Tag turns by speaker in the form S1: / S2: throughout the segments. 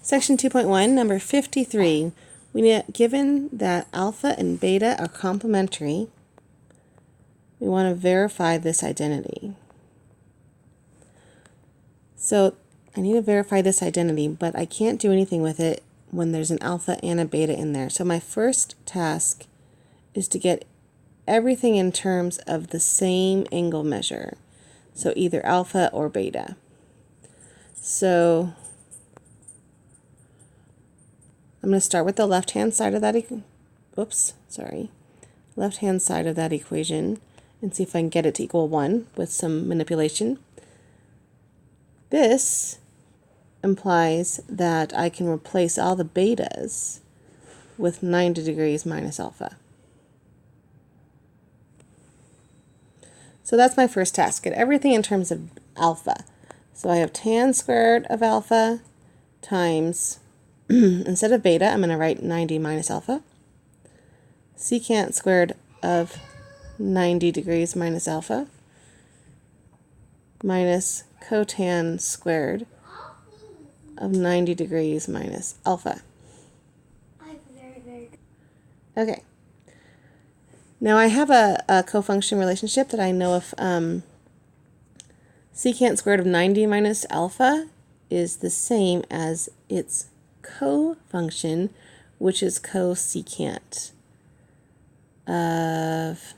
S1: Section 2.1, number 53. Given that alpha and beta are complementary, we want to verify this identity. So I need to verify this identity, but I can't do anything with it when there's an alpha and a beta in there. So my first task is to get everything in terms of the same angle measure. So either alpha or beta. So I'm going to start with the left-hand side of that left-hand side of that equation and see if I can get it to equal 1 with some manipulation. This implies that I can replace all the betas with 90 degrees minus alpha. So that's my first task, get everything in terms of alpha. So I have tan squared of alpha times, instead of beta, I'm going to write 90 minus alpha. Secant squared of 90 degrees minus alpha minus cotan squared of 90 degrees minus alpha. Okay. Now I have a cofunction relationship that I know if secant squared of 90 minus alpha is the same as its cofunction, which is cosecant of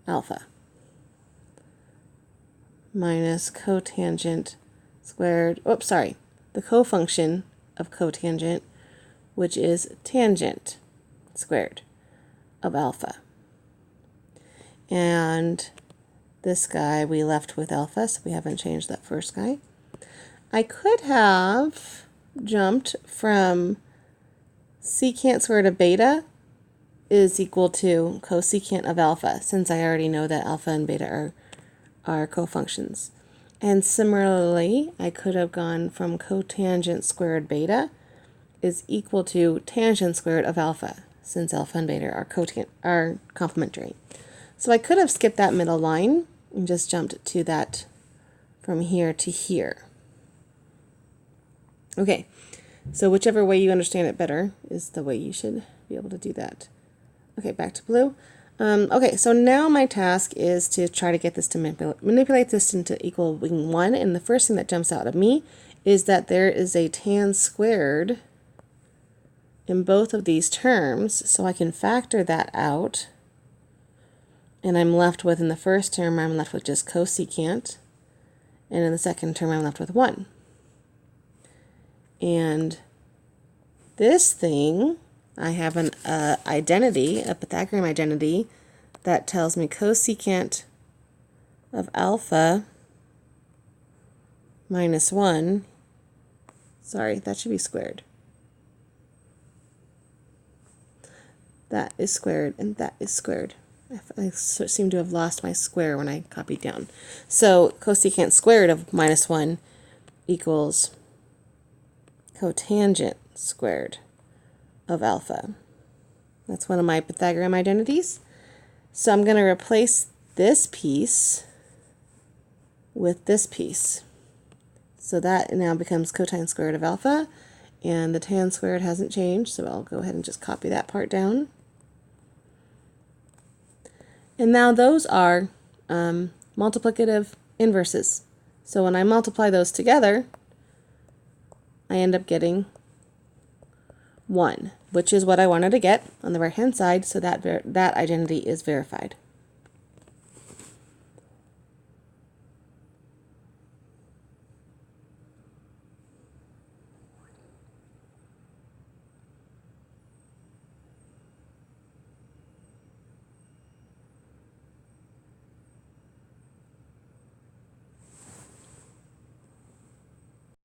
S1: alpha minus cotangent squared, the cofunction of cotangent, which is tangent squared of alpha. And this guy we left with alpha, so we haven't changed that first guy. I could have jumped from secant squared of beta is equal to cosecant of alpha, since I already know that alpha and beta are cofunctions. And similarly, I could have gone from cotangent squared beta is equal to tangent squared of alpha, since alpha and beta are complementary. So I could have skipped that middle line and just jumped to that from here to here. Okay, so whichever way you understand it better is the way you should be able to do that. Okay, back to blue. Okay, so now my task is to try to get this to manipulate this into equaling 1, and the first thing that jumps out at me is that there is a tan squared in both of these terms, so I can factor that out, and I'm left with, in the first term, I'm left with just cosecant, and in the second term, I'm left with 1. And this thing, I have an identity, a Pythagorean identity, that tells me cosecant of alpha minus 1, that should be squared. That is squared, and that is squared. I seem to have lost my square when I copied down. So cosecant squared of minus 1 equals cotangent squared of alpha. That's one of my Pythagorean identities. So I'm going to replace this piece with this piece. So that now becomes cotangent squared of alpha, and the tan squared hasn't changed, so I'll go ahead and just copy that part down. And now those are multiplicative inverses. So when I multiply those together, I end up getting 1, which is what I wanted to get on the right-hand side, so that identity is verified.